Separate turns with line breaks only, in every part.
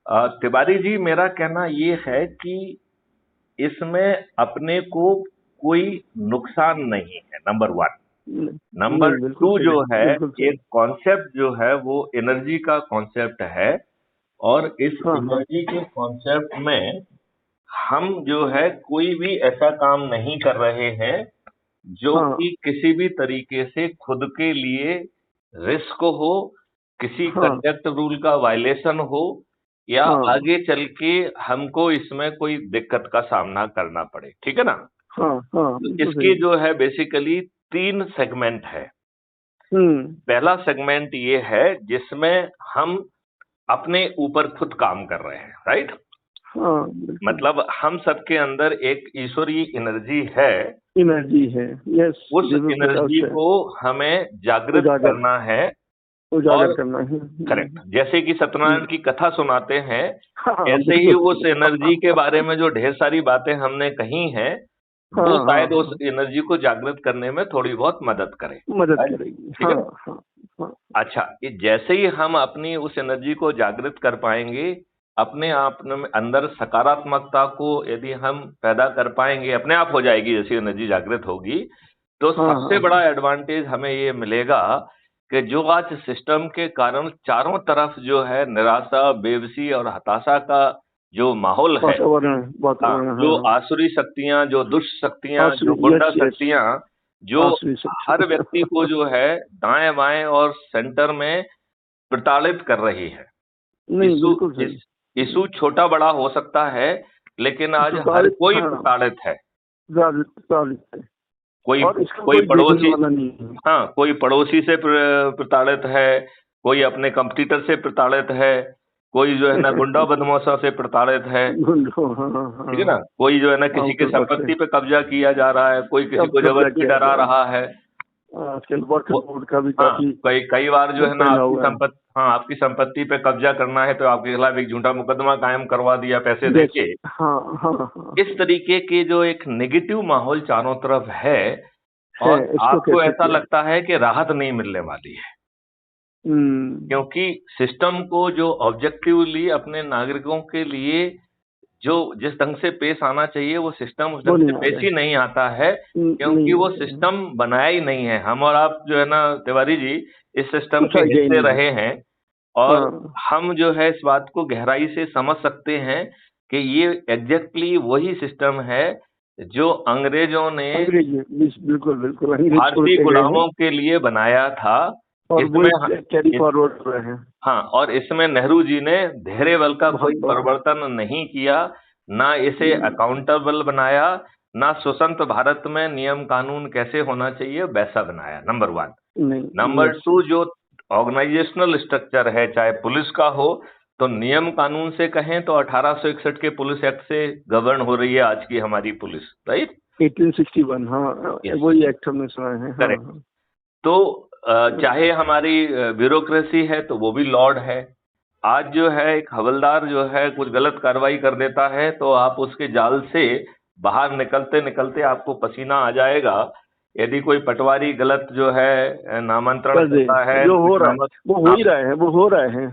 तिवारी जी, मेरा कहना ये है कि इसमें अपने को कोई नुकसान नहीं है, नंबर वन। नंबर
नहीं, बिल्कुल
टू
सही,
जो है,
बिल्कुल सही।
एक कॉन्सेप्ट जो है वो एनर्जी का कॉन्सेप्ट है, और इस
हाँ हाँ
एनर्जी के कॉन्सेप्ट में हम जो है कोई भी ऐसा काम नहीं कर रहे हैं जो
हाँ
कि किसी भी तरीके से खुद के लिए रिस्क हो, किसी
हाँ
कंडक्ट रूल का वायलेशन हो, या
हाँ
आगे चल के हमको इसमें कोई दिक्कत का सामना करना पड़े। ठीक है ना?
हाँ हाँ,
तो
बिल्कुल
इसके
सही।
जो है बेसिकली 3 सेगमेंट है।
हम्म।
पहला सेगमेंट ये है जिसमें हम अपने ऊपर खुद काम कर रहे हैं, राइट?
हाँ बिल्कुल।
मतलब हम सबके अंदर एक ईश्वरीय एनर्जी है,
एनर्जी है, यस।
उस
दिव्य प्रकाश
एनर्जी
है।
को हमें जागृत
उजागर,
करना है।
उजागर
और
करना है।
करेक्ट, जैसे कि सत्यनारायण की कथा सुनाते हैं,
हाँ
ऐसे ही
बिल्कुल
उस
सही।
एनर्जी के बारे में जो ढेर सारी बातें हमने कही हैं,
हाँ
वो
हाँ
शायद उस
हाँ,
एनर्जी को जागृत करने में थोड़ी बहुत मदद करे।
मदद
राइट?
करेगी।
ठीक
हाँ
है ना?
हाँ हाँ।
अच्छा, ये जैसे ही हम अपनी उस एनर्जी को जागृत कर पाएंगे, अपने आप में अंदर सकारात्मकता को यदि हम पैदा कर पाएंगे, अपने आप हो जाएगी, जैसी एनर्जी जागृत होगी, तो
हाँ
सबसे
हाँ
बड़ा एडवांटेज हमें ये मिलेगा कि जो आज सिस्टम के कारण चारों तरफ जो है निराशा, बेबसी और हताशा का जो माहौल है,
वातावरण,
हाँ,
वातावरण,
जो
हाँ।
आसुरी शक्तियां, जो दुष्ट शक्तियां, जो
आश्री,
गुंडा
यस यस।
शक्तियां, जो
आश्री
हर
शक्ति।
व्यक्ति को जो है दाएं बाएं और सेंटर में प्रताड़ित कर रही है।
नहीं,
इशू
बिल्कुल
इस
सही।
इशू छोटा बड़ा हो सकता है, लेकिन आज हर
प्रताड़ित,
कोई
हाँ।
प्रताड़ित है।
प्रताड़ित है।
कोई
और इसका
कोई
कोई झेलने
पड़ोसी,
वाला नहीं है।
हाँ, कोई पड़ोसी से प्रताड़ित है, कोई अपने कंपटीटर से प्रताड़ित है, कोई जो है ना गुंडा बदमाशों से प्रताड़ित है।
गुंडो, हाँ हाँ
ठीक है ना?
हाँ।
कोई जो है ना किसी के
आउटर वर्क से
संपत्ति पे कब्जा किया जा रहा है, कोई किसी
कब
को
कब्जा
जबरदस्ती
किया
डरा
जाए।
रहा है।
आजकल वर्क
वो,
बोर्ड का भी
हाँ,
काफी
कई कई बार जो है ना
फैला हुआ है।
हाँ, आपकी संपत्ति पे कब्जा करना है तो आपके खिलाफ एक झूठा मुकदमा कायम करवा दिया पैसे
यस।
देके।
हाँ हाँ हाँ।
इस तरीके के जो एक नेगेटिव माहौल चारों तरफ है,
है,
और
इसको
आपको
कैसे
ऐसा
किया।
लगता है कि राहत नहीं मिलने वाली है,
हम्म।
क्योंकि सिस्टम को जो ऑब्जेक्टिवली अपने नागरिकों के लिए जो जिस ढंग से पेश आना चाहिए, वो सिस्टम उस
वो
ढंग से
नहीं आ
पेश
रहे
ही
हैं।
नहीं आता है,
नहीं
क्योंकि
आ
वो
रहे हैं।
सिस्टम बनाया ही नहीं है। हम और आप जो है ना तिवारी जी, इस सिस्टम
कुछ
के
आइडिया ही
हिस्से
नहीं है।
रहे हैं, और
हाँ।
हम जो है इस बात को गहराई से समझ सकते हैं कि ये एग्जैक्टली वही सिस्टम है जो अंग्रेजों ने
अंग्रेज, बिल्कुल बिल्कुल, अंग्रेज छोड़
भारतीय
के गए हैं।
गुलामों के लिए बनाया था।
और वो
इसमें
कैरी फॉरवर्ड कर रहे हैं।
हाँ, और इसमें नेहरू जी ने धैर्य बल का
बहुत
कोई
बड़ा।
परिवर्तन नहीं किया, ना इसे
हम्म,
अकाउंटेबल बनाया, ना स्वतंत्र भारत में नियम कानून कैसे होना चाहिए वैसा बनाया, नंबर वन।
नहीं,
नंबर
यस
टू,
यस।
जो ऑर्गेनाइजेशनल स्ट्रक्चर है, चाहे पुलिस का हो, तो नियम कानून से कहें तो 1861 के पुलिस एक्ट से गवर्न हो रही है आज की हमारी पुलिस, राइट?
1861, हाँ।
यस,
वही एक्ट हमने सुना है, हाँ
करेक्ट।
हाँ।
तो चाहे हमारी ब्यूरोक्रेसी है तो वो भी लॉर्ड है। आज जो है एक हवलदार जो है कुछ गलत कार्रवाई कर देता है, तो आप उसके जाल से बाहर निकलते निकलते आपको पसीना आ जाएगा। यदि कोई पटवारी गलत जो है नामांतरण
कर दे,
करता है,
जो
कुछ
हो रहा है
नामक
वो हो
आप
ही रहा है, वो हो रहा है।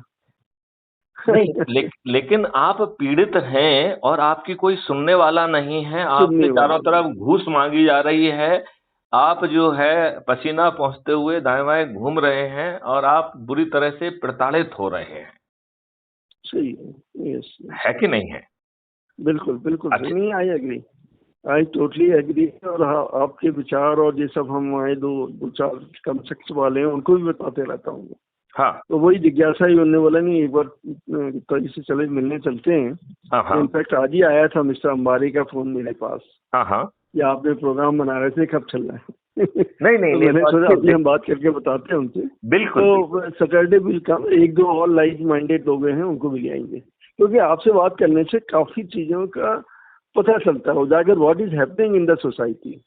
नहीं, लेकिन आप पीड़ित हैं और आपकी कोई सुनने वाला नहीं है, आपसे
सुनने
चारों
वाला
तरफ
नहीं।
घूस मांगी जा रही है, आप जो है पसीना पोंछते हुए दाएं बाएं घूम रहे हैं, और आप बुरी तरह से प्रताड़ित हो रहे हैं।
सही है, यस यस।
है कि नहीं है?
बिल्कुल बिल्कुल सही।
अच्छा,
नहीं, I agree, I totally agree. और हाँ, आपके विचार और ये सब हम आए दो दो चार कंसेप्ट वाले हैं उनको भी बताते रहता हूँ।
हाँ
तो वही जिज्ञासा ही होने वाला, नहीं एक बार कहीं से चले मिलने चलते हैं।
हाँ हाँ
इनफैक्ट आज ही आया था मिस्टर अंबारी का फोन मेरे पास
हाँ हाँ।
कि आपने प्रोग्राम बना रहे थे, कब चल रहा है।
नहीं नहीं
तो
नहीं,
मैंने
तो
सोचा अभी
अच्छी,
हम बात करके बताते हैं उनसे।
बिल्कुल बिल्कुल।
तो सैटरडे भी कम, एक दो और लाइट माइंडेड लोग हैं उनको भी ले आएंगे, क्योंकि आपसे बात करने से काफी चीजों का पता चलता है, उजागर what is happening in the society.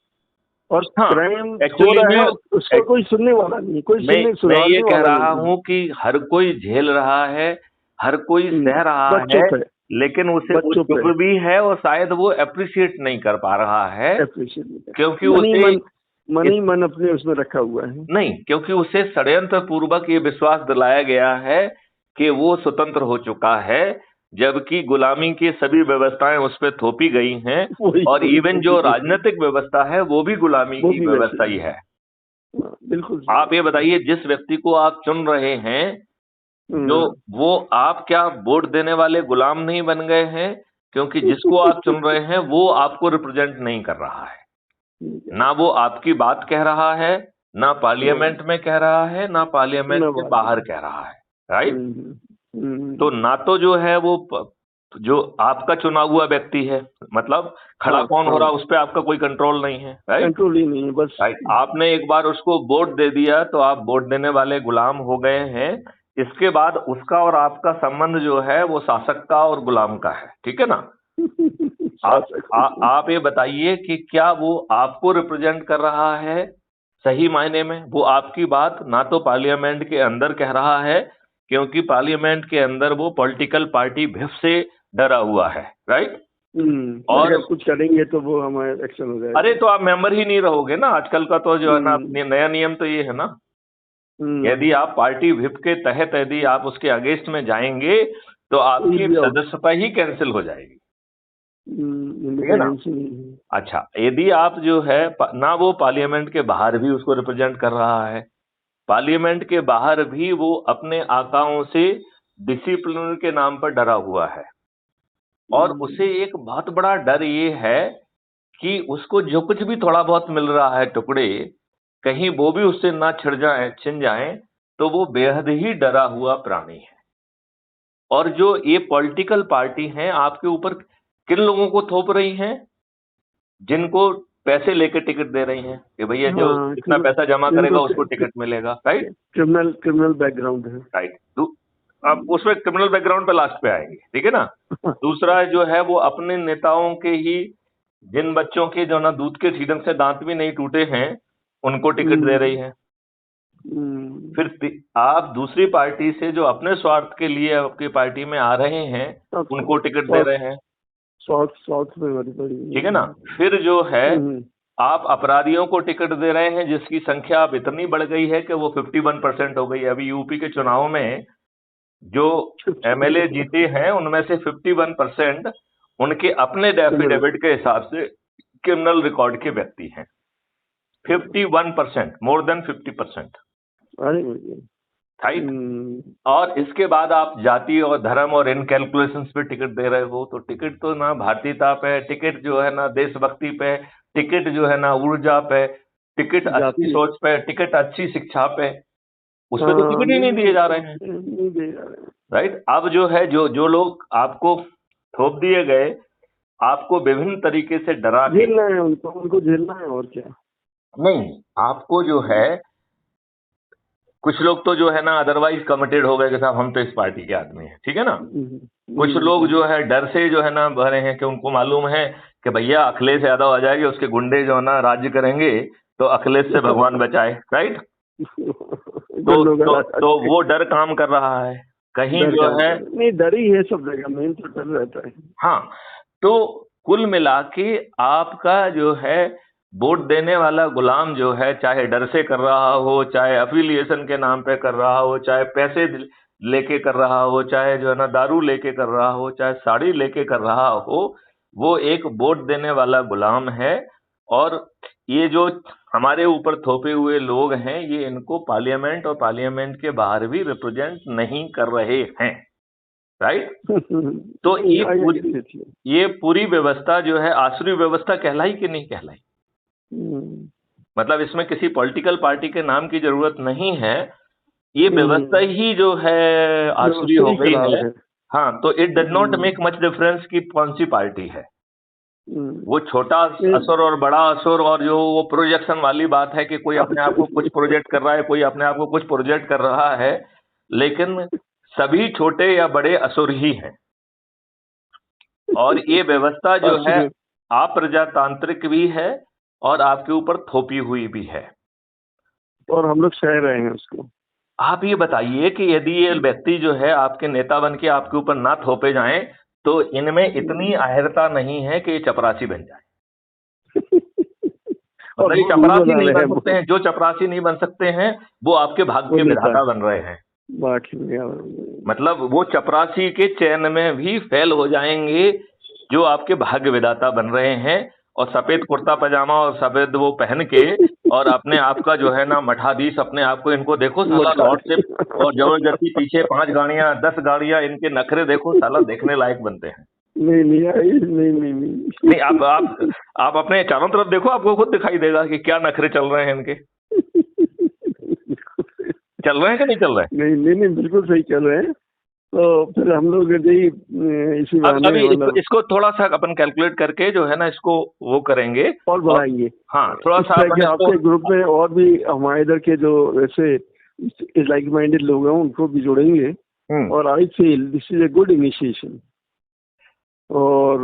और
हाँ,
क्राइम हो
एक्चुअली
रहा है,
मैं
उसको कोई सुनने वाला नहीं, कोई
मैं
सुनने
मैं ये
सुधारने
कह
वाला
रहा
नहीं है।
हूं कि हर कोई झेल रहा है, हर कोई सह रहा
बस
है,
चुप है,
लेकिन उसे वो
बस चुप
चुप
है।
भी है, और शायद वो अप्रिशिएट नहीं कर पा रहा है,
एप्रिशिएट नहीं
क्योंकि
कर, मन ही
उसे
मन, मन
इस
ही मन अपने उसमें रखा हुआ है।
नहीं, क्योंकि उसे षड्यंत्र पूर्वक ये विश्वास दिलाया गया है कि वो स्वतंत्र हो चुका है, जबकि गुलामी की सभी व्यवस्थाएं उस पर थोपी गई हैं, और इवन जो राजनीतिक व्यवस्था है वो भी गुलामी की व्यवस्था ही है।
बिल्कुल।
आप ये बताइए, जिस व्यक्ति को आप चुन रहे हैं, जो वो आप क्या वोट देने वाले गुलाम नहीं बन गए हैं? क्योंकि जिसको आप चुन रहे हैं वो आपको रिप्रेजेंट नहीं कर रहा है, ना वो आपकी बात कह रहा है, ना पार्लियामेंट में कह रहा है, ना पार्लियामेंट के बाहर कह रहा है, राइट? तो ना तो जो है वो जो आपका चुना हुआ व्यक्ति है, मतलब खड़ा कौन हो रहा उस पर आपका कोई कंट्रोल नहीं है, राइट?
कंट्रोल ही नहीं है, बस
राइट। आपने एक बार उसको वोट दे दिया तो आप वोट देने वाले गुलाम हो गए हैं। इसके बाद उसका और आपका संबंध जो है वो शासक का और गुलाम का है, ठीक है ना? आप ये बताइए कि क्या वो आपको रिप्रेजेंट कर रहा है सही मायने में? वो आपकी बात ना तो पार्लियामेंट के अंदर कह रहा है, क्योंकि पार्लियामेंट के अंदर वो पॉलिटिकल पार्टी व्हिप से डरा हुआ है, राइट?
और अगर कुछ करेंगे तो वो हमारे एक्शन हो जाएगा।
अरे तो आप मेंबर ही नहीं रहोगे ना। आजकल का तो जो है ना नया नियम तो ये है ना, यदि आप पार्टी व्हिप के तहत यदि आप उसके अगेंस्ट में जाएंगे तो आपकी सदस्यता ही कैंसिल हो जाएगी, ठीक है ना? अच्छा, यदि आप जो है ना वो पार्लियामेंट के बाहर भी उसको रिप्रेजेंट कर रहा है, पार्लियामेंट के बाहर भी वो अपने आकाओं से डिसिप्लिन के नाम पर डरा हुआ है, और उसे एक बहुत बड़ा डर ये है कि उसको जो कुछ भी थोड़ा बहुत मिल रहा है टुकड़े, कहीं वो भी उससे ना छिन जाए, तो वो बेहद ही डरा हुआ प्राणी है। और जो ये पॉलिटिकल पार्टी हैं आपके ऊपर किन लोगों को थोप रही हैं? जिनको पैसे लेके टिकट दे रही हैं कि भैया जो इतना पैसा जमा करेगा उसको टिकट मिलेगा, राइट?
क्रिमिनल बैकग्राउंड है,
राइट। अब उसमें क्रिमिनल बैकग्राउंड पे लास्ट पे आएंगे, ठीक है ना? दूसरा जो है वो अपने नेताओं के ही, जिन बच्चों के जो ना दूध के छीदन से दांत भी नहीं टूटे हैं, उनको टिकट दे रही है। फिर आप दूसरी पार्टी से जो अपने स्वार्थ के लिए आपकी पार्टी में आ रहे हैं उनको टिकट दे रहे हैं,
साउथ में बड़ी बड़ी,
ठीक है ना? फिर जो है आप अपराधियों को टिकट दे रहे हैं जिसकी संख्या अब इतनी बढ़ गई है कि वो 51% हो गई है। अभी यूपी के चुनाव में जो एमएलए जीते हैं उनमें से 51% उनके अपने एफिडेविट के हिसाब से क्रिमिनल रिकॉर्ड के व्यक्ति हैं। 51%, मोर देन 50%, राइट? और इसके बाद आप जाति और धर्म और इन कैलकुलेशंस पे टिकट दे रहे हो, तो टिकट तो ना भारतीयता पे, टिकट जो है ना देशभक्ति पे, टिकट जो है ना ऊर्जा पे, टिकट अच्छी सोच पे, टिकट अच्छी शिक्षा पे, उसमें तो टिकट ही नहीं दिए जा रहे हैं, राइट? अब जो है जो लोग आपको थोप दिए गए, आपको विभिन्न तरीके से डरा के
झेलना है, उनको झेलना है, और क्या?
नहीं, आपको जो है कुछ लोग तो जो है ना अदरवाइज कमिटेड हो गए कि साहब हम तो इस पार्टी के आदमी हैं, ठीक है ना? कुछ लोग जो है डर से जो है ना भरे हैं कि उनको मालूम है कि भैया अखिलेश यादव आ जाएंगे, उसके गुंडे जो है ना राज्य करेंगे, तो अखिलेश से भगवान बचाए, राइट? तो वो डर काम कर रहा है कहीं जो है,
नहीं डर ही है सब जगह, मेन तो डर रहता है।
हाँ, तो कुल मिला के आपका जो है वोट देने वाला गुलाम जो है, चाहे डर से कर रहा हो, चाहे अफिलिएशन के नाम पे कर रहा हो, चाहे पैसे लेके कर रहा हो, चाहे जो है ना दारू लेके कर रहा हो, चाहे साड़ी लेके कर रहा हो, वो एक वोट देने वाला गुलाम है। और ये जो हमारे ऊपर थोपे हुए लोग हैं, ये इनको पार्लियामेंट और पार्लियामेंट के बाहर भी रिप्रेजेंट नहीं कर रहे हैं, राइट? तो ये पूरी व्यवस्था जो है आसुरी व्यवस्था कहलाई कि नहीं कहलाई? मतलब इसमें किसी पॉलिटिकल पार्टी के नाम की जरूरत नहीं है, ये व्यवस्था ही जो है आसुरी हो गई है। हाँ, तो it does not make much difference कि कौन सी पार्टी है, वो छोटा असुर और बड़ा असुर, और जो वो प्रोजेक्शन वाली बात है कि कोई अपने आप को कुछ प्रोजेक्ट कर रहा है, कोई अपने आप को कुछ प्रोजेक्ट कर रहा है, लेकिन सभी छोटे या बड़े असुर ही हैं। और ये व्यवस्था जो है अप्रजातांत्रिक भी है और आपके ऊपर थोपी हुई भी है,
और हम लोग सह रहे हैं उसको।
आप ये बताइए कि यदि ये व्यक्ति जो है आपके नेता बन के आपके ऊपर ना थोपे जाएं, तो इनमें इतनी आहर्ता नहीं है कि ये चपरासी बन जाए। और ये चपरासी नहीं बन सकते हैं, जो चपरासी नहीं बन सकते हैं वो आपके भाग्य के विधाता बन रहे हैं।
बांट लेंगे।
मतलब वो चपरासी के चैन में भी फेल हो जाएंगे जो आपके भाग्य विधाता बन रहे हैं, और सफेद कुर्ता पजामा और सफेद वो पहन के और अपने आप का जो है ना मठाधीश अपने आप को, इनको देखो साला
मठा
लॉर्ड से, और जबरदस्ती पीछे 5 गाड़ियां 10 गाड़ियां, इनके नखरे देखो साला, देखने लायक बनते हैं।
नहीं नहीं आई, नहीं नहीं नहीं।
नहीं, आप अपने चारों तरफ देखो, आपको खुद दिखाई देगा कि क्या नखरे चल रहे हैं इनके। चल रहे हैं कि नहीं चल रहे हैं?
नहीं नहीं नहीं, बिल्कुल सही चल रहे हैं। तो फिर हम लोग यदि इसी
अब
बहाने
अभी
मतलब
इसको थोड़ा सा अपन कैलकुलेट करके जो है ना इसको वो करेंगे
और बढ़ाएंगे।
हाँ, थोड़ा
इस
सा
तरह
अपन
के
इसको,
आपके ग्रुप में और भी हमारे इधर के जो वैसे लाइक माइंडेड लोग हैं उनको भी जोड़ेंगे। और I feel this is a good initiation. और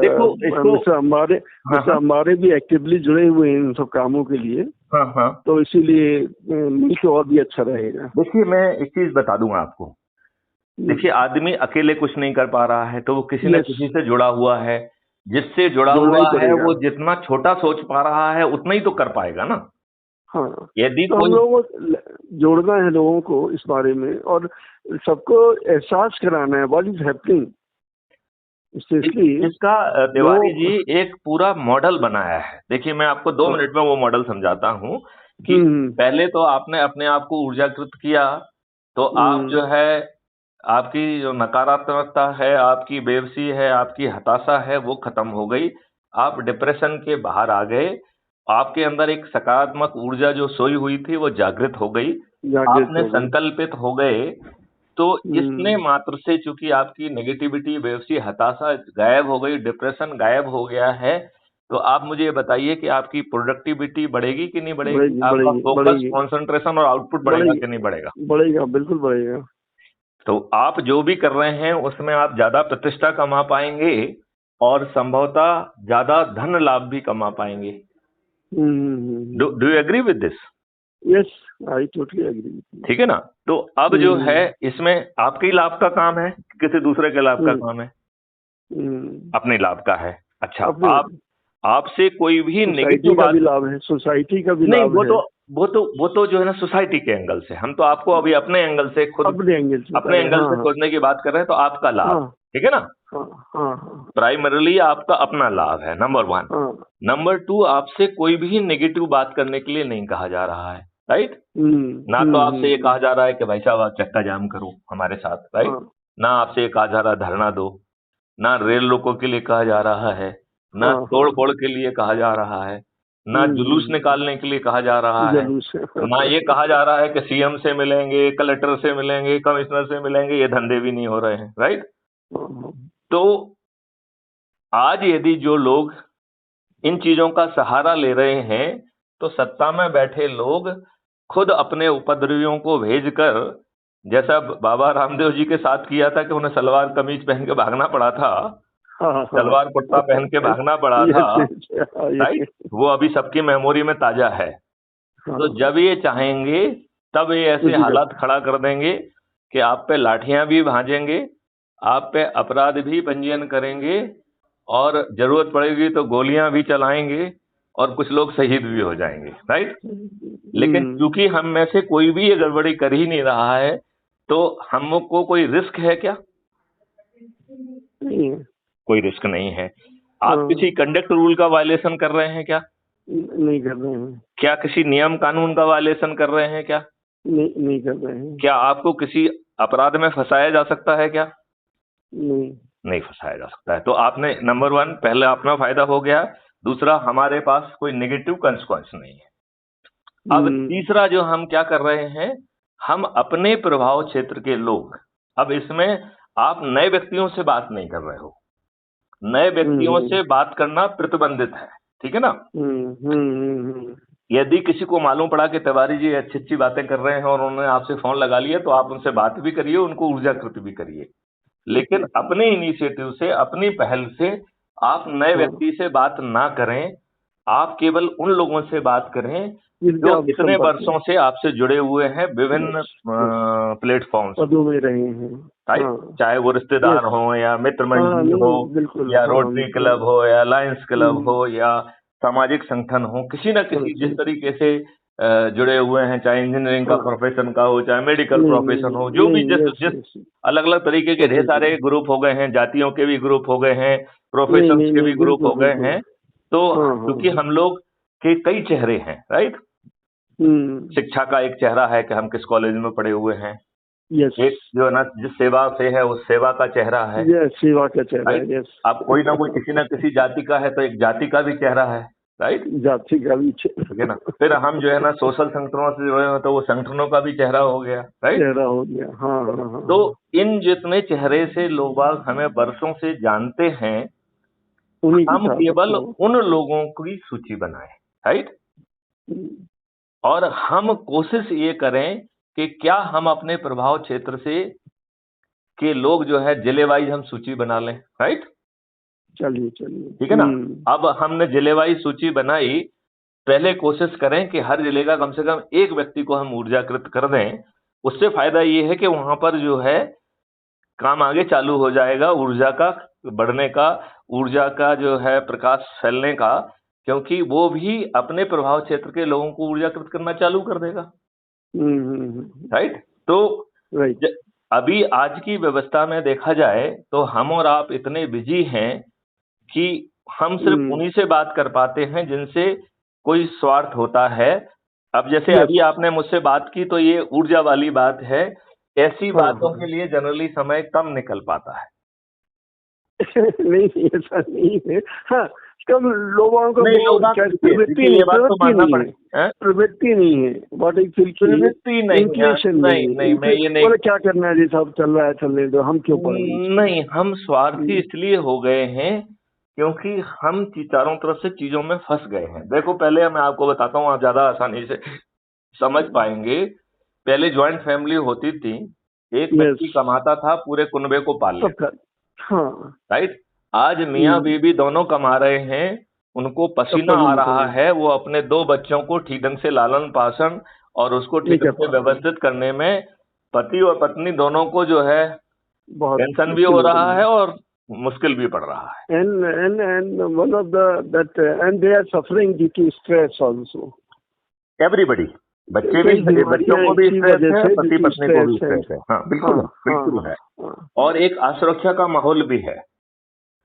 देखो इसको,
मिस्टर हमारे भी एक्टिवली जुड़े हुए हैं इन सब कामों के लिए।
हाँ,
तो इसीलिए मिलकर और भी अच्छा रहेगा।
देखिए मैं एक चीज बता दूंगा आपको। देखिए आदमी अकेले कुछ नहीं कर पा रहा है, तो वो किसी न किसी से जुड़ा हुआ है। जिससे जुड़ा
जोड़ना ही
हुआ है
पड़ेगा।
वो जितना छोटा सोच पा रहा है उतना ही तो कर पाएगा ना।
हाँ,
यदि
तो हम
कोई,
लोगों को जोड़ना है लोगों को इस बारे में, और सबको एहसास कराना है व्हाट इज हैपनिंग।
इसका तिवारी जी एक पूरा मॉडल बनाया है। देखिए मैं आपको 2 मिनट में वो मॉडल समझाता हूँ कि पहले तो आपने अपने आप को ऊर्जाकृत किया, तो आप जो है, आपकी जो नकारात्मकता है, आपकी बेबसी है, आपकी हताशा है, वो खत्म हो गई। आप डिप्रेशन के बाहर आ गए। आपके अंदर एक सकारात्मक ऊर्जा जो सोई हुई थी वो जागृत हो गई। आपने संकल्पित हो गए। तो इसने मात्र से, चूंकि आपकी नेगेटिविटी, बेबसी, हताशा गायब हो गई, डिप्रेशन गायब हो गया है, तो आप मुझे ये बताइए कि आपकी प्रोडक्टिविटी बढ़ेगी कि नहीं बढ़ेगी? आपका फोकस, कंसंट्रेशन और आउटपुट बढ़ेगा कि नहीं बढ़ेगा?
बढ़ेगा, बिल्कुल बढ़ेगा।
तो आप जो भी कर रहे हैं उसमें आप ज्यादा प्रतिष्ठा कमा पाएंगे और संभवतः ज्यादा धन लाभ भी कमा पाएंगे। Do you agree with this?
Yes, I totally agree.
ठीक है ना? तो अब जो है इसमें आपके लाभ का काम है, किसी दूसरे के लाभ का काम है? अपने लाभ का है। अच्छा, आपसे कोई भी नेगेटिव बात,
भी लाभ है, सोसाइटी का भी
नहीं,
लाभ है।
वो तो जो है ना सोसाइटी के एंगल से, हम तो आपको अभी अपने एंगल से, खुद अपने एंगल से सोचने की बात कर रहे हैं। तो आपका लाभ, ठीक है ना? प्राइमरीली आपका अपना लाभ है, नंबर 1। नंबर 2, आपसे कोई भी नेगेटिव बात करने के लिए नहीं कहा जा रहा है, राइट? ना तो आपसे ये कहा जा रहा है कि भाई साहब आप चक्का जाम करो हमारे साथ, राइट? ना आपसे ये कहा जा रहा है धरना दो, ना रेल रोको के लिए कहा जा रहा है, ना तोड़ फोड़ के लिए कहा जा रहा है, ना जुलूस निकालने के लिए कहा जा रहा है, ना ये कहा जा रहा है कि सीएम से मिलेंगे, कलेक्टर से मिलेंगे, कमिश्नर से मिलेंगे। ये धंधे भी नहीं हो रहे हैं, राइट? तो आज यदि जो लोग इन चीजों का सहारा ले रहे हैं, तो सत्ता में बैठे लोग खुद अपने उपद्रवियों को भेजकर, जैसा बाबा रामदेव जी के साथ किया था कि उन्हें सलवार कमीज पहन के भागना पड़ा था, सलवार कुर्ता पहन के भागना पड़ा था, राइट? वो अभी सबकी मेमोरी में ताजा है। तो जब ये चाहेंगे तब ये ऐसे हालात खड़ा कर देंगे कि आप पे लाठियां भी भाजेंगे, आप पे अपराध भी पंजीयन करेंगे, और जरूरत पड़ेगी तो गोलियां भी चलाएंगे, और कुछ लोग शहीद भी हो जाएंगे, राइट? लेकिन क्योंकि हम में से कोई भी ये गड़बड़ी कर ही नहीं रहा है, तो हमको कोई रिस्क है क्या? कोई रिस्क नहीं है। आप किसी कंडक्ट रूल का वायलेशन कर रहे हैं क्या?
नहीं कर रहे हैं।
क्या किसी नियम कानून का वायलेशन कर रहे हैं क्या?
नहीं कर रहे हैं।
क्या आपको किसी अपराध में फंसाया जा सकता है क्या? नहीं फंसाया जा सकता है। तो आपने नंबर 1 पहले अपना फायदा हो गया। दूसरा, हमारे पास कोई नेगेटिव कंसिक्वेंस नहीं है। अब तीसरा जो हम क्या कर रहे हैं, हम अपने प्रभाव क्षेत्र के लोग, अब इसमें आप नए व्यक्तियों से बात नहीं कर रहे हो, नए व्यक्तियों से बात करना प्रतिबंधित है, ठीक है ना? यदि किसी को मालूम पड़ा कि तिवारी जी अच्छी अच्छी बातें कर रहे हैं और उन्होंने आपसे फोन लगा लिया, तो आप उनसे बात भी करिए, उनको ऊर्जाकृत भी करिए। लेकिन अपने इनिशिएटिव से, अपनी पहल से आप नए व्यक्ति से बात ना करें। आप केवल उन लोगों से बात करें जो इतने वर्षों से आपसे जुड़े हुए हैं, विभिन्न प्लेटफॉर्म्स में रहे हैं, राइट? चाहे वो रिश्तेदार हो, या मित्र मंडली हो, या रोटरी क्लब हो, या लायंस क्लब हो, या सामाजिक संगठन हो, किसी न किसी जिस तरीके से जुड़े हुए हैं, चाहे इंजीनियरिंग का
हाँ।
प्रोफेशन का हो, चाहे मेडिकल
नहीं
प्रोफेशन
नहीं
हो, जो भी
नहीं,
जिस
यस
जिस
यस,
अलग अलग तरीके के ढेर
बिल्कुल।
सारे ग्रुप हो गए हैं, जातियों के भी ग्रुप हो गए हैं,
नहीं
प्रोफेशंस
नहीं
के
नहीं,
भी ग्रुप
बिल्कुल
हो गए
बिल्कुल।
हैं। तो
हाँ हाँ
क्योंकि
हाँ।
हम लोग के कई चेहरे हैं, राइट।
हम्म।
शिक्षा का एक चेहरा है कि हम किस कॉलेज में पढ़े हुए हैं,
यस।
एक जो है ना जिस सेवा से है उस सेवा का चेहरा है,
यस, सेवा का चेहरा
राइट।
है, यस।
अब कोई ना कोई किसी ना किसी जाति का है तो एक जाति का भी चेहरा है, राइट।
जाति का भी
ठीक है ना। फिर हम जो है ना सोशल संगठनों से जुड़े हैं तो वो संगठनों का भी चेहरा हो गया, राइट।
चेहरा हो गया। हाँ हाँ हाँ
तो
हाँ।
इन जितने चेहरे से लोग बाग हमें बरसों से जानते हैं,
उन्हीं के
हम
साथ
केवल
अपना।
उन लोगों की सूची बनाएं, राइट।
हम्म,
और हम कोशिश ये करें कि क्या हम अपने प्रभाव क्षेत्र से के लोग जो है जिले वाइज हम सूची बना लें, राइट।
चलिए चलिए।
ठीक है ना। अब हमने जिले वाइज सूची बनाई, पहले कोशिश करें कि हर जिले का कम से कम एक व्यक्ति को हम ऊर्जाकृत कर दें। उससे फायदा ये है कि वहां पर जो है काम आगे चालू हो जाएगा, ऊर्जा का बढ़ने का, ऊर्जा का जो है प्रकाश फैलने का, क्योंकि वो भी अपने प्रभाव क्षेत्र के लोगों को ऊर्जाकृत करना चालू कर देगा, राइट। तो
राइट।
अभी आज की व्यवस्था में देखा जाए तो हम और आप इतने बिजी हैं कि हम सिर्फ उन्हीं से बात कर पाते हैं जिनसे कोई स्वार्थ होता है। अब जैसे
Yes.
अभी आपने मुझसे बात की तो ये ऊर्जा वाली बात है, ऐसी
हाँ
बातों
हाँ।
के लिए जनरली समय कम निकल पाता है।
नहीं, ऐसा नहीं है। हाँ, कब लोगों को
नहीं,
वो
लोग बात
प्रवृत्ति
देखिए,
नहीं,
ये बात तो मानना
प्रवृत्ति नहीं है,
पड़े,
प्रवृत्ति नहीं है। व्हाट आई फील की
प्रवृत्ति नहीं है,
इंक्लिनेशन
नहीं
नहीं है।
नहीं, मैं ये नहीं,
बोले क्या करना है जी, सब चल रहा है, चलने दो, हम क्यों पढ़े इसमें?
नहीं, हम स्वार्थी इसलिए हो गए हैं क्योंकि हम चारों तरफ से चीजों में फंस गए हैं। देखो पहले मैं आपको बताता हूँ, आप ज्यादा आसानी से समझ पाएंगे। पहले ज्वाइंट फैमिली होती थी, एक
यस,
व्यक्ति कमाता था, पूरे कुनबे को पाल लेता,
सबका। हाँ।
राइट। आज मियाँ बीवी दोनों कमा रहे हैं, उनको पसीना
सबका भी
आ
निकल
रहा
गया,
है, वो अपने दो बच्चों को ठीक ढंग से लालन पालन और उसको
नहीं
ठीक
कर
ढंग से
पा रहे हैं।
व्यवस्थित करने में पति और पत्नी दोनों को जो है
बहुत
टेंशन भी
मुश्किल
हो
हो
रहा
गई
है और मुश्किल भी पड़ रहा है।
and one of and they are suffering due to stress also.
Everybody, बच्चे भी,
कई
बच्चों
बीमारियां
को भी
इसी
स्ट्रेस
वजह
है,
से
पति
due to
पत्नी को भी
stress है।
स्ट्रेस है। हाँ बिल्कुल
हाँ
है,
हाँ
बिल्कुल है।
हाँ।
और एक असुरक्षा का माहौल भी है।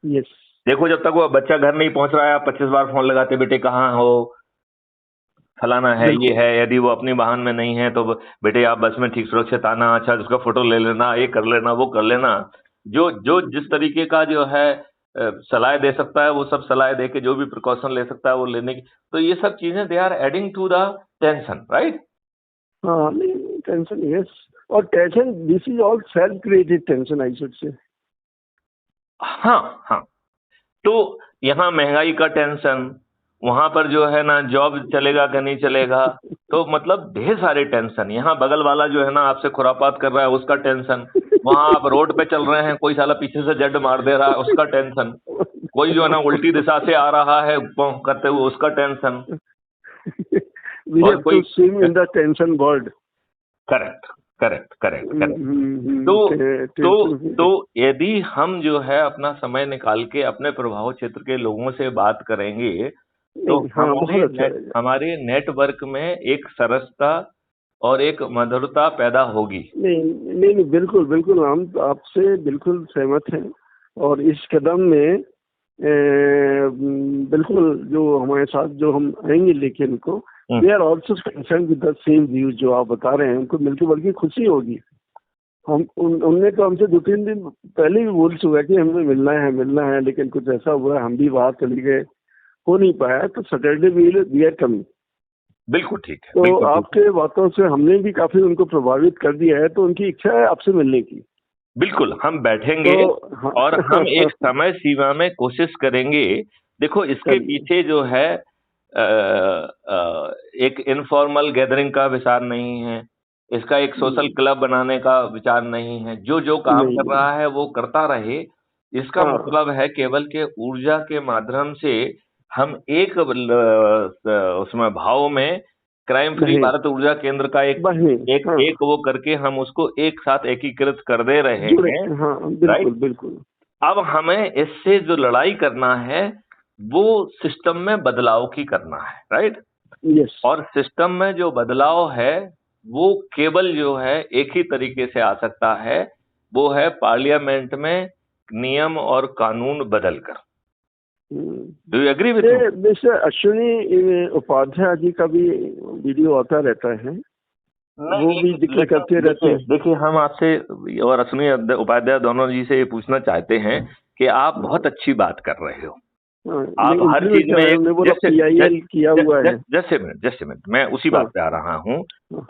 यस।
देखो जब तक वो बच्चा घर नहीं पहुंच रहा है, आप 25 बार फोन लगाते, बेटे कहाँ हो, फलाना है, ये
बिल्कुल।
है। यदि वो अपनी वाहन में नहीं है तो बेटे आप बस में ठीक सुरक्षित आना, अच्छा उसका फोटो ले लेना, ये कर लेना, वो कर लेना। जो जो जिस तरीके का जो है सलाह दे सकता है वो सब सलाह दे के जो भी प्रिकॉशन ले सकता है वो लेने की। तो ये सब चीजें they are adding to the tension, right.
हाँ, नहीं टेंशन, यस। और tension, this is all self created tension, I should say.
हाँ हाँ। तो यहाँ महंगाई का टेंशन, वहां पर जो है ना जॉब चलेगा कि नहीं चलेगा, तो मतलब ढेर सारे टेंशन। यहाँ बगल वाला जो है ना आपसे खुरापात कर रहा है उसका टेंशन, वहां आप रोड पे चल रहे हैं कोई साला पीछे से जड मार दे रहा है उसका टेंशन, कोई जो है ना उल्टी दिशा से आ रहा है पों करते हुए उसका टेंशन,
वी
और
हैव
कोई
to swim in the tension world.
Correct correct correct correct. तो यदि हम जो है अपना समय निकाल के अपने प्रभाव क्षेत्र के लोगों से बात करेंगे तो
हाँ, बहुत अच्छा रहेगा।
हमारे नेटवर्क में एक सरसता और एक मधुरता पैदा होगी।
नहीं नहीं नहीं, बिल्कुल बिल्कुल, हम आपसे बिल्कुल सहमत हैं। और इस कदम में बिल्कुल जो हमारे साथ जो हम आएंगे लेके उनको, they are also concern with the same views जो आप बता रहे हैं, उनको मिलकर बल्कि खुशी होगी। हम उनने तो हमसे 2-3 दिन पहले भी बोल चुका है कि हमें मिलना है, लेकिन कुछ ऐसा हुआ, हम भी बाहर चले गए, हो नहीं पाया। तो सैटरडे वी आर कमिंग।
बिल्कुल ठीक है।
तो
बिल्कुल
आपके बातों से हमने भी काफी उनको प्रभावित कर दिया है, तो उनकी इच्छा है आपसे मिलने की।
बिल्कुल हम बैठेंगे
तो हाँ,
और हम एक समय सीमा में कोशिश करेंगे। देखो इसके पीछे जो है एक इनफॉर्मल गैदरिंग का विचार नहीं है, इसका एक सोशल क्लब बनाने का विचार नहीं है। जो जो काम कर रहा है वो करता रहे, इसका मतलब है केवल के ऊर्जा के माध्यम से हम एक उसमें भाव में क्राइम फ्री भारत ऊर्जा केंद्र का एक वो करके हम उसको एक साथ एकीकृत कर दे रहे हैं।
हाँ, बिल्कुल बिल्कुल।
अब हमें इससे जो लड़ाई करना है वो सिस्टम में बदलाव की करना है, राइट।
यस।
और सिस्टम में जो बदलाव है वो केवल जो है एक ही तरीके से आ सकता है, वो है पार्लियामेंट में नियम और कानून बदलकर। Do you agree with me?
Mister Ashwini Upadhyay ji का भी वीडियो आता रहता है, वो भी जिक्र करते रहते हैं।
देखिए हम आपसे और अश्विनी उपाध्याय दोनों जी से ये पूछना चाहते हैं कि आप बहुत अच्छी बात कर रहे हो। आप हर चीज में जस्ट मिनट मैं उसी बात पे आ रहा हूँ।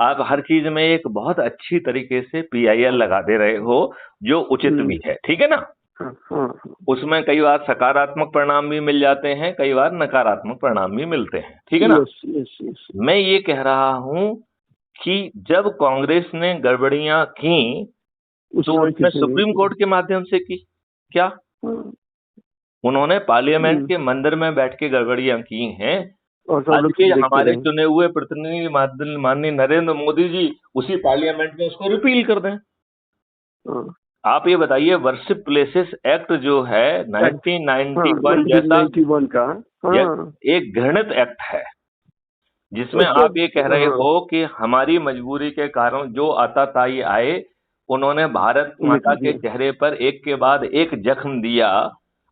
आप हर चीज में एक बहुत अच्छी तरीके से PIL लगा दे रहे हो, जो उचित भी है, ठीक है ना? उसमें कई बार सकारात्मक परिणाम भी मिल जाते हैं, कई बार नकारात्मक परिणाम भी मिलते हैं, ठीक है ना? मैं ये कह रहा हूँ कि जब कांग्रेस ने गड़बड़ियां की तो उसने सुप्रीम कोर्ट के माध्यम से की क्या? उन्होंने पार्लियामेंट के मंदिर में बैठ के गड़बड़ियां की हैं। आज के हमारे चुने हुए प्रतिनिधि माननीय नरेंद्र मोदी जी उसी पार्लियामेंट में उसको रिपील कर दें। आप ये बताइए, वर्शिप प्लेसेस एक्ट जो है 1991 जैसा एक घृणित एक्ट है, जिसमें आप ये कह रहे हो कि हमारी मजबूरी के कारण जो आताताई आए उन्होंने भारत माता के चेहरे पर एक के बाद एक जख्म दिया,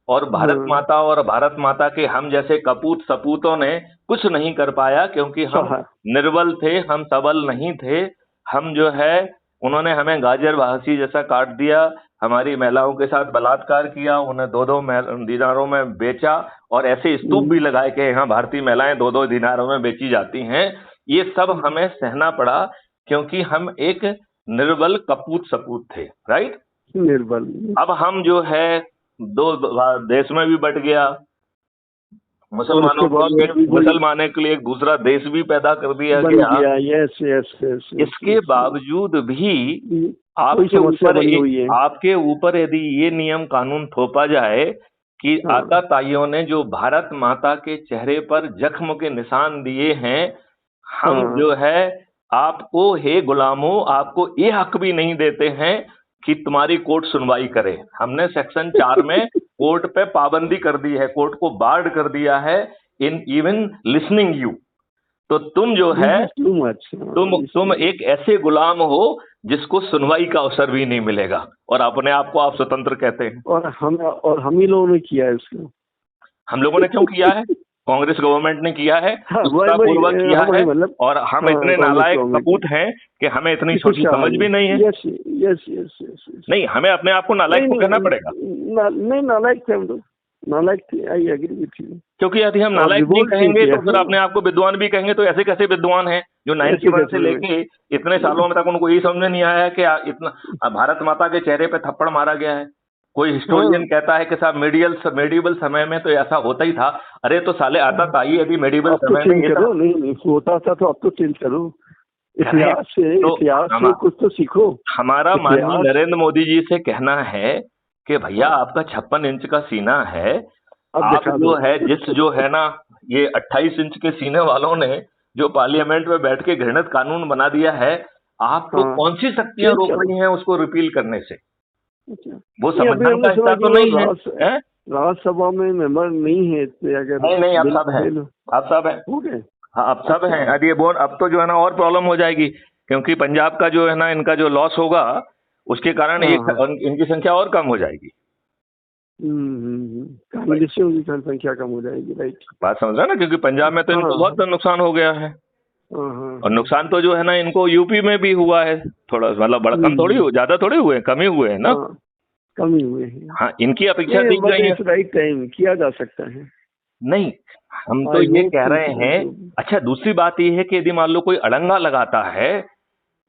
और भारत माता और भारत माता के हम जैसे कपूत सपूतों ने कुछ नहीं कर पाया, क्योंकि हम निर्बल थे, हम सबल नहीं थे। हम जो है उन्होंने हमें गाजर भासी जैसा काट दिया, हमारी महिलाओं के साथ बलात्कार किया, उन्हें 2-2 दिनारों में बेचा, और ऐसे स्तूप भी लगाए कि यहाँ भारतीय महिलाएं 2-2 दिनारों में बेची जाती हैं। ये सब हमें सहना पड़ा क्योंकि हम एक निर्बल कपूत सपूत थे, राइट?
निर्बल।
अब हम जो है दो देश में भी बट गया, मुसलमानों के लिए एक दूसरा देश भी पैदा कर दिया गया।
यस।
इसके बावजूद भी आपके ऊपर यदि ये नियम कानून थोपा जाए कि आताताइयों ने जो भारत माता के चेहरे पर जख्म के निशान दिए हैं, हम जो है आपको, हे गुलामों, आपको ये हक भी नहीं देते हैं कि तुम्हारी कोर्ट सुनवाई करे। हमने सेक्शन 4 में कोर्ट पे पाबंदी कर दी है, कोर्ट को बार्ड कर दिया है इन इवन लिसनिंग यू। तो तुम जो है तुम एक ऐसे गुलाम हो जिसको सुनवाई का अवसर भी नहीं मिलेगा, और अपने आप को आप स्वतंत्र कहते हैं।
और हम ही लोगों ने किया है इसको। हम
लोगों ने क्यों किया है? कांग्रेस गवर्नमेंट ने किया है, पूर्वक किया है, और हम इतने नालायक कपूत हैं कि हमें इतनी सोची समझ भी नहीं है।
यस।
नहीं, हमें अपने आप को नालायक तो कहना पड़ेगा।
नहीं, नालायक थे हम लोग, नालायक थे, आई एग्री विथ यू।
क्योंकि यदि हम नालायक नहीं कहेंगे तो फिर अपने आप को विद्वान भी कहेंगे, तो ऐसे कैसे विद्वान हैं जो 91 से लेके इतने सालों में तक उनको ये समझ में नहीं आया है कि इतना भारत माता के चेहरे पे थप्पड़ मारा गया है। कोई हिस्टोरियन कहता है कि साहब मेडिवल समय में तो ऐसा होता ही था। अरे तो साले आताताई यदि मेडिवल समय में
नहीं होता था तो अब तो चेंज करो, इतिहास से कुछ तो सीखो।
हमारा माननीय नरेंद्र मोदी जी से कहना है कि भैया आपका 56 इंच का सीना है, आप जो है जो है ना, ये 28 इंच के सीने वालों ने जो पार्लियामेंट में बैठ के घृणित कानून बना दिया है, आपको कौन सी शक्तियां रोक रही हैं उसको रिपील करने से? वो संविधान का हिस्सा तो नहीं है।
राज्यसभा में मेंबर नहीं है इतने, अगर
नहीं आप सब हैं, आप सब हैं, हाँ आप सब हैं। अब तो जो है ना और प्रॉब्लम हो जाएगी, क्योंकि पंजाब का जो है ना इनका जो लॉस होगा उसके कारण इनकी संख्या और कम हो जाएगी।
कांग्रेसियों की संख्या कम हो जाएगी, राइट?
बात समझ रहे ना, क्योंकि पंजाब में तो इनको बहुत नुकसान हो गया है, और नुकसान तो जो है ना इनको यूपी में भी हुआ है थोड़ा, मतलब बड़ा कम थोड़ी, ज्यादा थोड़ी हुए, कम ही हुए हैं ना,
कम ही हुए हैं।
हाँ, इनकी अपेक्षा दी गई है,
राइट टाइम किया जा सकता है।
नहीं, हम तो ये कह रहे हैं। अच्छा, दूसरी बात ये है कि यदि मान लो कोई अड़ंगा लगाता है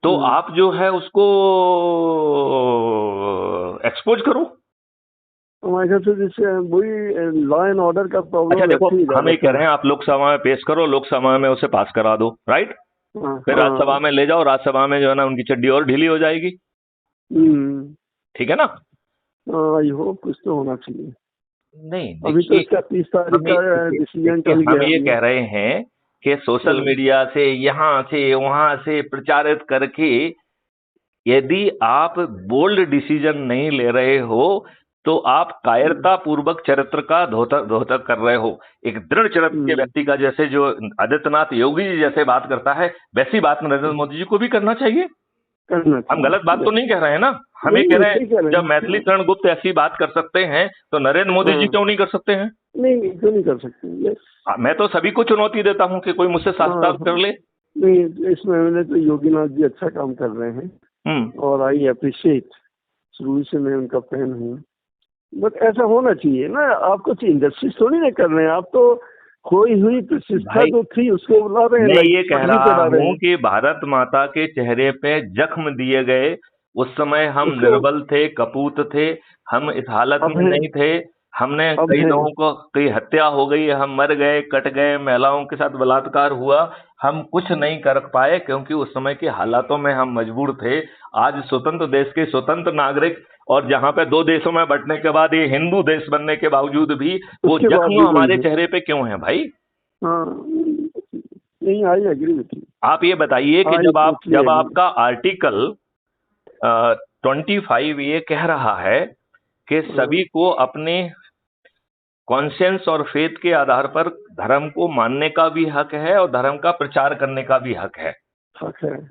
तो आप जो है उसको एक्सपोज करो।
हमारे ख्याल से जैसे वही लॉ एंड ऑर्डर का प्रॉब्लम।
अच्छा देखो, हम ये कह रहे हैं आप लोकसभा में पेश करो, लोकसभा में उसे पास करा दो, राइट? फिर राज्यसभा में ले जाओ, राज्यसभा में जो है ना उनकी चड्डी और ढीली हो जाएगी। ठीक है ना?
आई होप कुछ तो होना चाहिए।
नहीं,
अभी तो इसका 30 तारीख का डिसीजन चल गया।
हम ये कह रहे हैं कि सोशल मीडिया से, यहाँ से वहां से प्रचारित करके यदि आप बोल्ड डिसीजन नहीं ले रहे हो तो आप कायरता पूर्वक चरित्र का धोतक कर रहे हो। एक दृढ़ चरित्र के व्यक्ति का, जैसे जो आदित्यनाथ योगी जी जैसे बात करता है, वैसी बात नरेंद्र मोदी जी को भी करना चाहिए। हम गलत बात तो नहीं कह रहे हैं ना, हम ये कह रहे हैं जब मैथिली शरण गुप्त ऐसी बात कर सकते हैं तो नरेंद्र मोदी जी क्यों नहीं कर सकते हैं?
नहीं, क्यों नहीं कर सकते।
मैं तो सभी को चुनौती देता हूँ कि कोई मुझसे साथ कर ले।
नहीं, इसमें मैंने तो योगीनाथ जी अच्छा काम कर रहे हैं और आई अप्रिशिएट, शुरू से मैं उनका फैन हूँ। बट ऐसा होना चाहिए ना, आपको इंडस्ट्री थोड़ी ना कर रहे हैं, आप तो खोई हुई प्रतिष्ठा जो थी उसको बुला रहे हैं।
मैं ये कह रहा हूँ कि भारत माता के चेहरे पे जख्म दिए गए, उस समय हम निर्बल थे, कपूत थे, हम इस हालत में नहीं थे, हमने कई लोगों को, कई हत्या हो गई, हम मर गए, कट गए, महिलाओं के साथ बलात्कार हुआ, हम कुछ नहीं कर पाए क्योंकि उस समय के हालातों में हम मजबूर थे। आज स्वतंत्र देश के स्वतंत्र नागरिक, और जहां पे दो देशों में बंटने के बाद ये हिंदू देश बनने के बावजूद भी वो जख्म हमारे चेहरे पे क्यों है भाई?
नहीं, आई एग्री विथ यू।
आप ये बताइए कि जब आपका आर्टिकल 25 ये कह रहा है कि सभी को अपने कॉन्शियंस और फेथ के आधार पर धर्म को मानने का भी हक है और धर्म का प्रचार करने का भी हक है,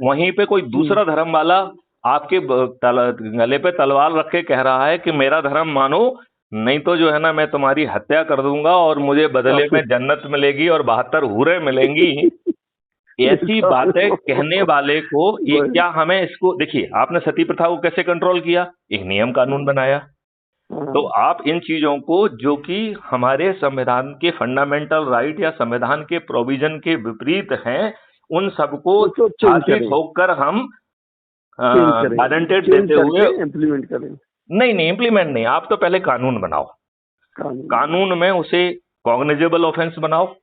वहीं पे कोई दूसरा धर्म वाला आपके गले पे तलवार रख के कह रहा है कि मेरा धर्म मानो, नहीं तो जो है ना मैं तुम्हारी हत्या कर दूंगा और मुझे बदले में जन्नत मिलेगी और 72 हूरें मिलेंगी। ऐसी बातें कहने वाले को ये क्या, हमें इसको देखिए, आपने सती प्रथा को कैसे कंट्रोल किया? एक नियम कानून बनाया। तो आप इन चीजों को, जो कि हमारे संविधान के फंडामेंटल राइट या संविधान के प्रोविजन के विपरीत हैं, उन सबको छाती ठोककर हम गारंटेड देते हुए
इम्प्लीमेंट करें।
नहीं, इम्प्लीमेंट नहीं, आप तो पहले कानून बनाओ, कानून में उसे कॉग्निजेबल ऑफेंस बनाओ,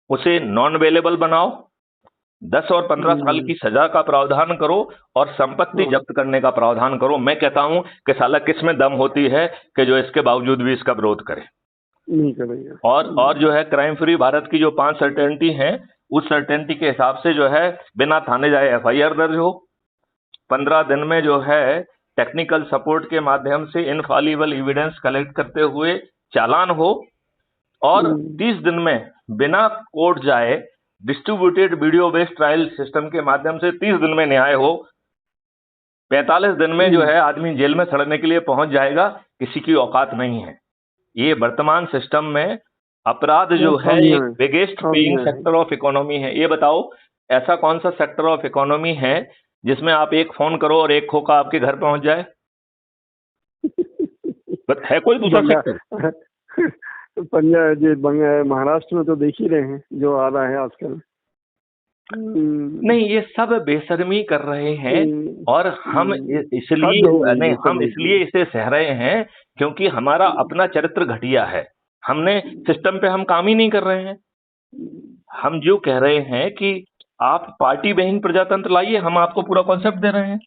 उसे नॉन अवेलेबल बनाओ, 10 और 15 साल की सजा का प्रावधान करो और संपत्ति जब्त करने का प्रावधान करो। मैं कहता हूं कि साला किसमें दम होती है कि जो इसके बावजूद भी इसका विरोध करे?
नहीं करेगा।
और जो है क्राइम फ्री भारत की जो 5 सर्टेनिटी हैं, उस सर्टेनिटी के हिसाब से जो है बिना थाने जाए FIR दर्ज हो, 15 दिन में जो है टेक्निकल सपोर्ट के माध्यम से इनफॉलिबल एविडेंस कलेक्ट करते हुए चालान हो, और 30 दिन में बिना कोर्ट जाए distributed video based trial system के माध्यम से 30 दिन में न्याय हो, 45 दिन में जो है आदमी जेल में सड़ने के लिए पहुंच जाएगा, किसी की औकात नहीं है। ये वर्तमान सिस्टम में अपराध जो है एक biggest paying sector of economy है। ये बताओ, ऐसा कौन सा सेक्टर ऑफ इकोनॉमी है जिसमें आप एक फोन करो और एक खोखा आपके घर पहुंच जाए? है कोई दूसरा सेक्टर?
पंजाब, महाराष्ट्र में तो देख ही रहे हैं जो आ रहा है आजकल।
नहीं, ये सब बेशर्मी कर रहे हैं और हम इसलिए इसे सह रहे हैं क्योंकि हमारा अपना चरित्र घटिया है। हमने सिस्टम पे हम काम ही नहीं कर रहे हैं। हम जो कह रहे हैं कि आप पार्टी विहीन प्रजातंत्र लाइए, हम आपको पूरा कॉन्सेप्ट दे रहे हैं।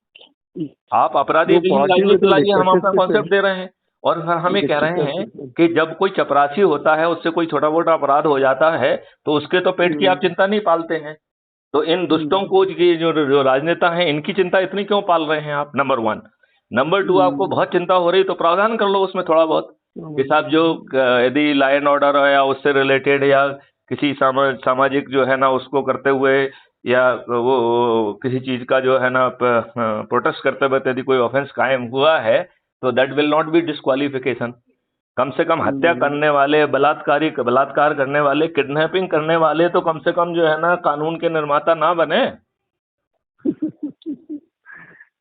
आप अपराधी विहीन राजनीति लाइए, हम अपना कॉन्सेप्ट दे रहे हैं। और हमें कह रहे हैं कि जब कोई चपरासी होता है, उससे कोई छोटा मोटा अपराध हो जाता है तो उसके तो पेट की आप चिंता नहीं पालते हैं। तो इन दुष्टों को, जो राजनेता हैं, इनकी चिंता इतनी क्यों पाल रहे हैं आप? नंबर 1। नंबर 2, आपको बहुत चिंता हो रही तो प्रावधान कर लो उसमें थोड़ा बहुत, कि साहब जो यदि लॉ एंड ऑर्डर है या उससे रिलेटेड या किसी सामाजिक जो है ना उसको करते हुए या वो किसी चीज का जो है ना प्रोटेस्ट करते हुए यदि कोई ऑफेंस कायम हुआ है तो that will not be disqualification. कम से कम हत्या करने वाले, बलात्कार करने वाले, किडनैपिंग करने वाले तो कम से कम जो है ना कानून के निर्माता ना बने।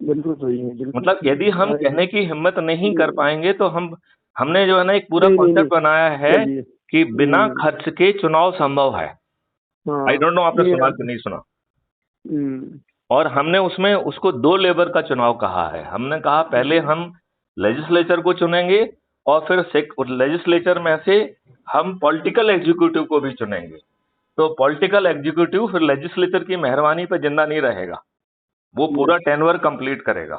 बिल्कुल सही है।
मतलब यदि हम कहने की हिम्मत नहीं कर पाएंगे तो हमने जो है ना एक पूरा कॉन्सेप्ट बनाया है कि बिना खर्च के चुनाव संभव है। आई डोंट नो आपने सुना कि नहीं सुना। और हमने उसमें उसको 2 लेवल का चुनाव कहा है। हमने कहा पहले हम लेजिस्लेचर को चुनेंगे और फिर लेजिस्लेचर में से हम पॉलिटिकल एग्जीक्यूटिव को भी चुनेंगे। तो पॉलिटिकल एग्जीक्यूटिव फिर लेजिस्लेचर की मेहरबानी पर जिंदा नहीं रहेगा, वो पूरा टेन्योर कंप्लीट करेगा।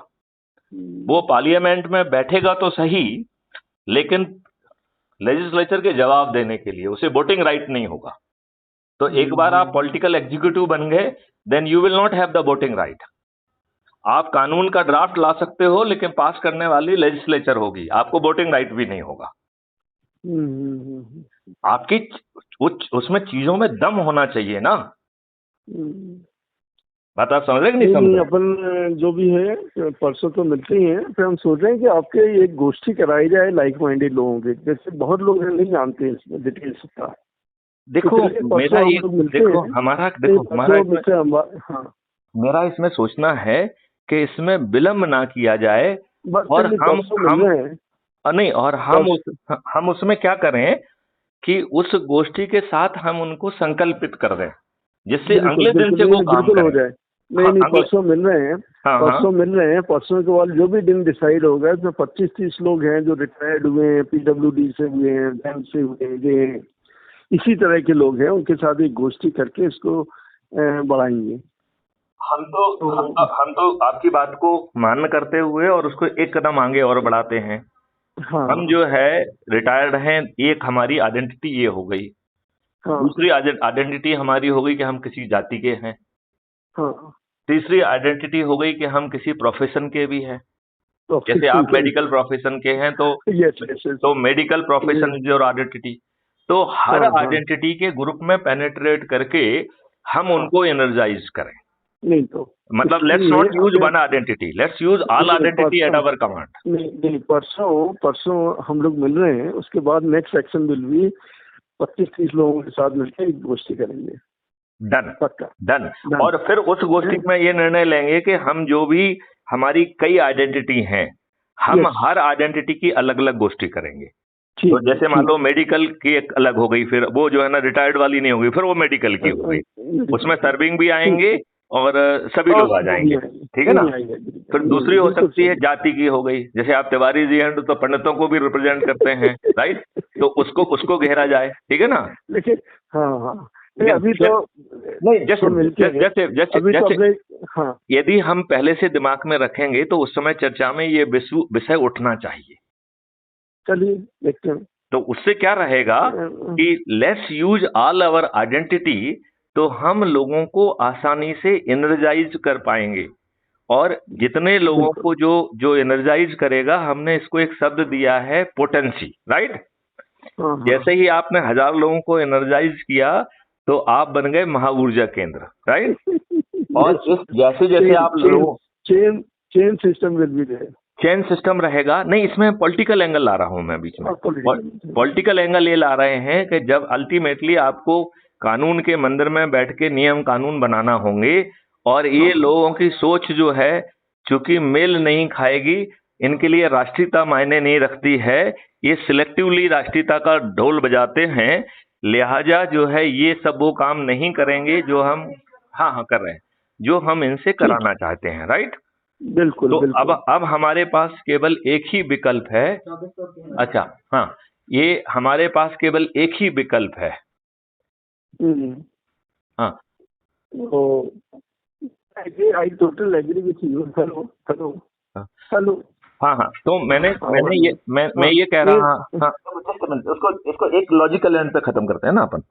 वो पार्लियामेंट में बैठेगा तो सही, लेकिन लेजिस्लेचर के जवाब देने के लिए उसे वोटिंग राइट नहीं होगा। तो एक बार आप पॉलिटिकल एग्जीक्यूटिव बन गए, then you will not have the voting right. आप कानून का ड्राफ्ट ला सकते हो, लेकिन पास करने वाली लेजिस्लेचर होगी, आपको वोटिंग राइट भी नहीं होगा। आपकी उसमें चीजों में दम होना चाहिए ना। बात आप समझ रहे कि नहीं समझ
नहीं,
रहे?
अपन जो भी है परसों तो मिलते ही हैं, फिर हम सोच रहे हैं कि आपके एक गोष्ठी कराई जाए लाइक माइंडेड लोगों की, जैसे बहुत लोग नहीं जानते हैं इसमें डिटेल्स का।
देखो मेरा ये देखो हमारा मेरा इसमें सोचना है कि इसमें विलंब ना किया जाए, और हम उसमें क्या करें कि उस गोष्ठी के साथ हम उनको संकल्पित कर दें, जिससे अगले दिन से वो काम
हो जाए। नहीं, परसों मिल रहे हैं, परसों के बाद जो भी दिन डिसाइड होगा, इसमें 25-30 लोग हैं जो रिटायर्ड हुए हैं, PWD से हुए हैं, बैंक से हुए हैं, इसी तरह के लोग हैं, उनके साथ एक गोष्ठी करके इसको बढ़ाएंगे।
हम तो आपकी बात को मान्य करते हुए और उसको एक कदम आगे और बढ़ाते हैं। हम जो है रिटायर्ड हैं, एक हमारी आइडेंटिटी ये हो गई। दूसरी आइडेंटिटी हमारी हो गई कि हम किसी जाति के हैं। तीसरी आइडेंटिटी हो गई कि हम किसी प्रोफेशन के भी हैं। जैसे आप मेडिकल प्रोफेशन के हैं तो medical profession is your identity. तो हर आइडेंटिटी के ग्रुप में पेनिट्रेट करके हम उनको एनर्जाइज करें।
नहीं तो
मतलब let's not use one identity, let's use all identity at our command.
नहीं, परसों हम लोग मिल रहे हैं, उसके बाद नेक्स्ट एक्शन विल बी 25-30 लोगों के साथ मिलकर एक गोष्ठी करेंगे।
डन। और फिर उस गोष्ठी में ये निर्णय लेंगे कि हम जो भी हमारी कई आइडेंटिटी हैं, हम हर आइडेंटिटी की अलग अलग गोष्ठी करेंगे। तो जैसे मान लो मेडिकल की एक अलग हो गई, फिर वो जो है ना रिटायर्ड वाली नहीं होगी, फिर वो मेडिकल की हो गई, उसमें सर्विंग भी आएंगे और सभी लोग आ जाएंगे, ठीक है ना। फिर दूसरी हो सकती है जाति की हो गई, जैसे आप तिवारी जी हैं तो पंडितों को भी रिप्रेजेंट करते हैं, राइट, तो उसको घेरा जाए, ठीक है ना।
लेकिन अभी तो
नहीं, जैसे यदि हम पहले से दिमाग में रखेंगे तो उस समय चर्चा में ये विषय उठना चाहिए।
चलिए देखते हैं।
तो उससे क्या रहेगा कि let's use all our identity, तो हम लोगों को आसानी से एनर्जाइज कर पाएंगे। और जितने लोगों को जो एनर्जाइज करेगा, हमने इसको एक शब्द दिया है पोटेंसी, राइट। जैसे ही आपने 1000 लोगों को एनर्जाइज किया तो आप बन गए महाऊर्जा केंद्र, राइट। और जैसे जैसे आप लोग
chain system will be there,
chain system रहेगा। नहीं, इसमें पॉलिटिकल एंगल ला रहा हूं मैं बीच में। पॉलिटिकल एंगल ये ला रहे हैं कि जब अल्टीमेटली आपको कानून के मंदिर में बैठ के नियम कानून बनाना होंगे, और ये लोगों की सोच जो है चूंकि मेल नहीं खाएगी, इनके लिए राष्ट्रीयता मायने नहीं रखती है, ये सिलेक्टिवली राष्ट्रीयता का ढोल बजाते हैं, लिहाजा जो है ये सब वो काम नहीं करेंगे जो हम कर रहे हैं, जो हम इनसे कराना चाहते हैं, राइट।
बिल्कुल।
तो अब हमारे पास केवल एक ही विकल्प है। अच्छा, ये हमारे पास केवल एक ही विकल्प है।
I total agree with you. Hello.
तो मैं ये कह रहा उसको एक लॉजिकल एंड पे खत्म करते हैं ना अपन।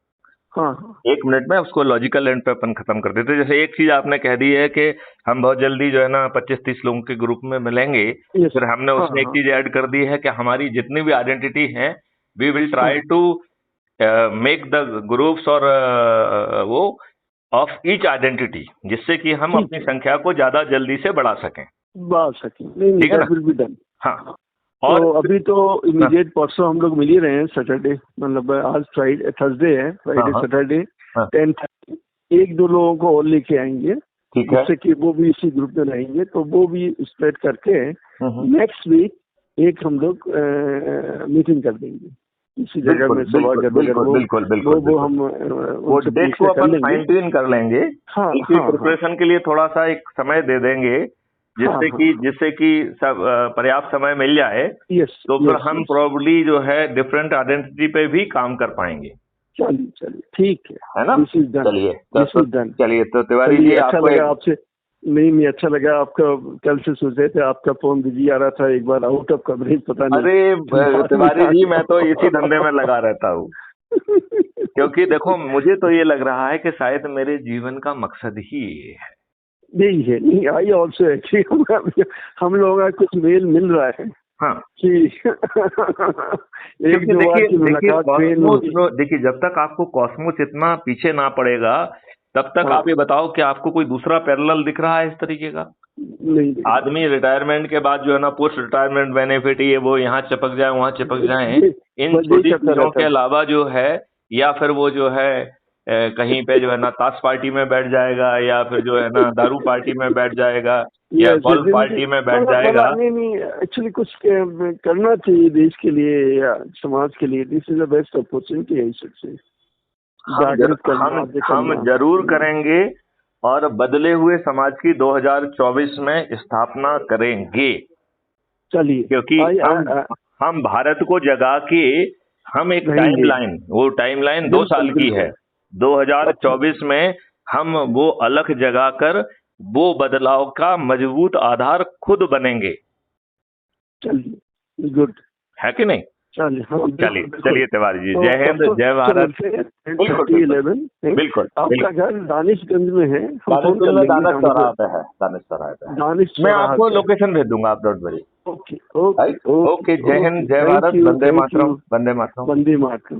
1 मिनट में उसको लॉजिकल एंड पे अपन खत्म कर देते। जैसे एक चीज आपने कह दी है कि हम बहुत जल्दी जो है ना 25-30 लोगों के ग्रुप में मिलेंगे, फिर हमने उसमें एक चीज ऐड कर दी है कि हमारी जितनी भी आइडेंटिटी है, we will try to make the groups और वो ऑफ ईच आइडेंटिटी, जिससे कि हम अपनी संख्या को ज्यादा जल्दी से बढ़ा सकें। ठीक है ना। और
तो अभी तो इमीडिएट परसों हम लोग मिल ही रहे हैं, सैटरडे, मतलब आज थर्सडे है, फ्राइडे सैटरडे 10:30 1-2 लोगों को और लेके आएंगे, जिससे कि वो भी इसी ग्रुप में रहेंगे, तो वो भी स्प्रेड करके नेक्स्ट वीक एक हम लोग मीटिंग कर देंगे इसी जगह में।
बिल्कुल
वो हम
वो डेट को अपन फाइन ट्यून कर लेंगे। प्रिपरेशन के लिए थोड़ा सा एक समय दे देंगे, जिससे कि सब पर्याप्त समय मिल जाए। तो फिर हम प्रोबेबली जो है डिफरेंट आइडेंटिटी पे भी काम कर पाएंगे।
चलिए ठीक है ना।
चलिए तो तिवारी जी,
अच्छा लगा आपसे। नहीं, अच्छा लगा आपका। कल से सोच रहे थे, आपका फोन बिजी आ रहा था, एक बार आउट ऑफ कवरेज, पता नहीं।
अरे तिवारी जी, मैं तो इसी धंधे में लगा रहता हूँ। क्योंकि देखो, मुझे तो ये लग रहा है कि शायद मेरे जीवन का मकसद ही ये है
नहीं है, नहीं, आई ऑल्सो एक्चुअली हम लोगों का कुछ मेल मिल रहा है।
हाँ
कि एक दो बार की मुलाकात ट्रेन में हुई।
देखिए जब तक आपको कॉस्मोस इतना पीछे ना पड़ेगा तब तक
हाँ।
आप ये बताओ कि आपको कोई दूसरा पैरेलल दिख रहा है इस तरीके का?
नहीं दिख रहा।
आदमी रिटायरमेंट के बाद जो है ना पोस्ट रिटायरमेंट बेनिफिट ये वो यहाँ चिपक जाए वहाँ चिपक जाए, इन
बस यही
छोटी
करता
चीजों
रहता
के
है।
अलावा जो है, या फिर वो जो है कहीं पे जो है ना ताश पार्टी में बैठ जाएगा, या फिर जो है ना दारू पार्टी में बैठ जाएगा, या
Yes,
गोल्फ
जिंदगी
पार्टी में बैठ
बड़ा
जाएगा।
नहीं, एक्चुअली कुछ करना चाहिए देश के लिए या समाज के लिए। This is the best opportunity I should से। जागृत करना,
हम जरूर करेंगे और बदले हुए समाज की 2024 में स्थापना करेंगे।
चलिए,
क्योंकि हम भारत को जगा के हम एक टाइमलाइन, वो टाइमलाइन 2 साल की है, 2024 में हम वो अलख जगाकर वो बदलाव का मजबूत आधार खुद बनेंगे।
चलिए, गुड
है कि नहीं? चलिए तिवारी जी, जय हिंद, जय भारत। बिल्कुल।
आपका घर दानिशगंज में है? दानिश
मैं आपको लोकेशन भेज दूंगा, आप डोंट वरी।
ओके,
ओके, जय हिंद, जय भारत, वंदे मातरम, वंदे मातरम।
वंदे मातरम।